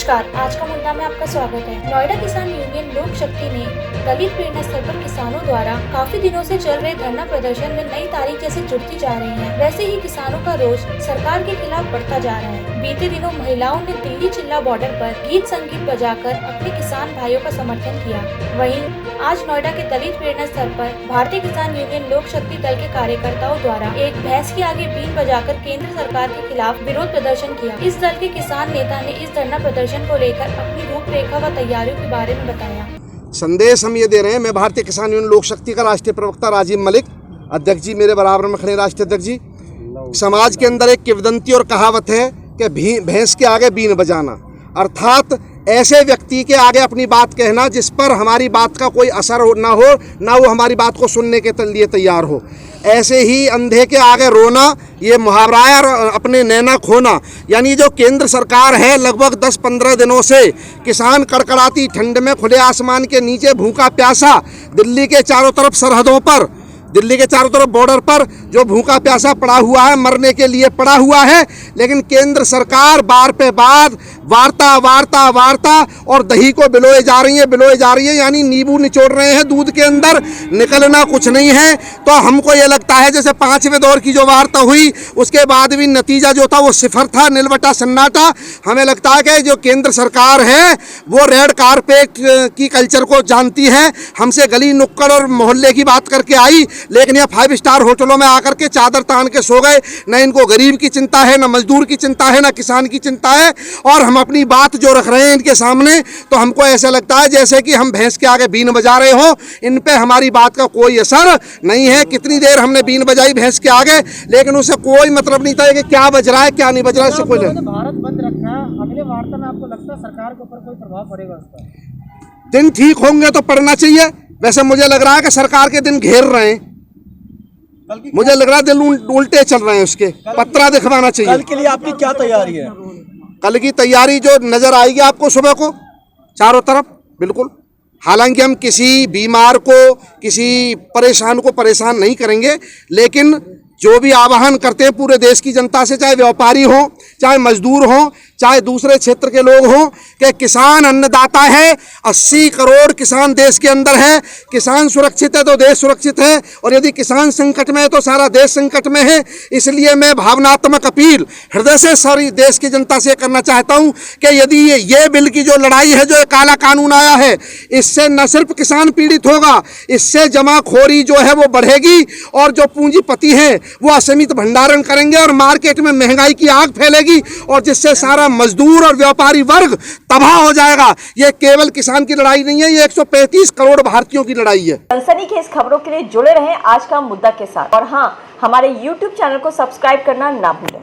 नमस्कार, आज का मुद्दा में आपका स्वागत है। नोएडा किसान यूनियन लोक शक्ति ने दलित प्रेरणा स्थल पर किसानों द्वारा काफी दिनों से चल रहे धरना प्रदर्शन में नई तारीख जैसे जुड़ती जा रही है। वैसे ही किसानों का रोष सरकार के खिलाफ बढ़ता जा रहा है। बीते दिनों महिलाओं ने दिल्ली चिल्ला बॉर्डर पर गीत संगीत बजाकर अपने किसान भाइयों का समर्थन किया। वहीं आज नोएडा के दलित प्रेरणा स्थल पर भारतीय किसान यूनियन लोक शक्ति दल के कार्यकर्ताओं द्वारा एक भैंस के आगे बीन बजाकर केंद्र सरकार के खिलाफ विरोध प्रदर्शन किया। इस दल के किसान नेता ने इस धरना प्रदर्शन को लेकर अपनी रूपरेखा व तैयारियों के बारे में बताया। संदेश हम ये दे रहे हैं, मैं भारतीय किसान यूनियन लोक शक्ति का राष्ट्रीय प्रवक्ता राजीव मलिक, अध्यक्ष जी मेरे बराबर में खड़े राष्ट्रीय अध्यक्ष जी। समाज के अंदर एक किंवदंती और कहावत है कि भैंस के आगे बीन बजाना, अर्थात ऐसे व्यक्ति के आगे अपनी बात कहना जिस पर हमारी बात का कोई असर ना हो, ना वो हमारी बात को सुनने के लिए तैयार हो। ऐसे ही अंधे के आगे रोना, ये मुहावरा है, और अपने नैना खोना। यानी जो केंद्र सरकार है लगभग 10-15 दिनों से किसान कड़कड़ाती ठंड में खुले आसमान के नीचे भूखा प्यासा दिल्ली के चारों तरफ सरहदों पर, दिल्ली के चारों तरफ बॉर्डर पर जो भूखा प्यासा पड़ा हुआ है, मरने के लिए पड़ा हुआ है। लेकिन केंद्र सरकार बार पे बाद वार्ता और दही को बिलोए जा रही है, यानी नींबू निचोड़ रहे हैं, दूध के अंदर निकलना कुछ नहीं है। तो हमको ये लगता है जैसे 5वें दौर की जो वार्ता हुई उसके बाद भी नतीजा जो था वो सिफर था, नीलवटा सन्नाटा। हमें लगता है कि जो केंद्र सरकार है वो रेड कारपेट की कल्चर को जानती है। हमसे गली नुक्कड़ और मोहल्ले की बात करके आई, लेकिन ये 5 स्टार होटलों में आकर के चादर तान के सो गए। न इनको गरीब की चिंता है, न मजदूर की चिंता है, न किसान की चिंता है। और हम अपनी बात जो रख रहे हैं इनके सामने, तो हमको ऐसा लगता है जैसे कि हम भैंस के आगे बीन बजा रहे हो। इन पे हमारी बात का कोई असर नहीं है। कितनी देर हमने बीन बजाई भैंस के आगे, लेकिन उससे कोई मतलब नहीं था कि क्या बज रहा है क्या नहीं बज रहा है। इससे कोई भारत बंद रखा, अगले वार्ता में आपको लगता है सरकार के ऊपर कोई प्रभाव पड़ेगा उसका? दिन ठीक होंगे तो पड़ना चाहिए। वैसे मुझे लग रहा है कि सरकार के दिन घेर रहे हैं, मुझे लग रहा है दिन उल्टे चल रहे हैं, उसके पत्रा दिखवाना चाहिए। कल के लिए आपकी क्या तैयारी है? कल की तैयारी जो नजर आएगी आपको सुबह को चारों तरफ, बिल्कुल। हालांकि हम किसी बीमार को, किसी परेशान को परेशान नहीं करेंगे, लेकिन जो भी आह्वान करते हैं पूरे देश की जनता से, चाहे व्यापारी हो, चाहे मजदूर हो, चाहे दूसरे क्षेत्र के लोग हों, कि किसान अन्नदाता है। 80 करोड़ किसान देश के अंदर है। किसान सुरक्षित है तो देश सुरक्षित है, और यदि किसान संकट में है तो सारा देश संकट में है। इसलिए मैं भावनात्मक अपील हृदय से सारी देश की जनता से करना चाहता हूं कि यदि ये बिल की जो लड़ाई है, जो काला कानून आया है, इससे न सिर्फ किसान पीड़ित होगा, इससे जमाखोरी जो है वो बढ़ेगी, और जो पूंजीपति हैं वो असीमित भंडारण करेंगे और मार्केट में महंगाई की आग फैलेगी, और जिससे सारा मजदूर और व्यापारी वर्ग तबाह हो जाएगा। ये केवल किसान की लड़ाई नहीं है, ये 135 करोड़ भारतीयों की लड़ाई है। सनसनीखेज खबरों के लिए जुड़े रहें आज का मुद्दा के साथ, और हाँ, हमारे YouTube चैनल को सब्सक्राइब करना ना भूलें।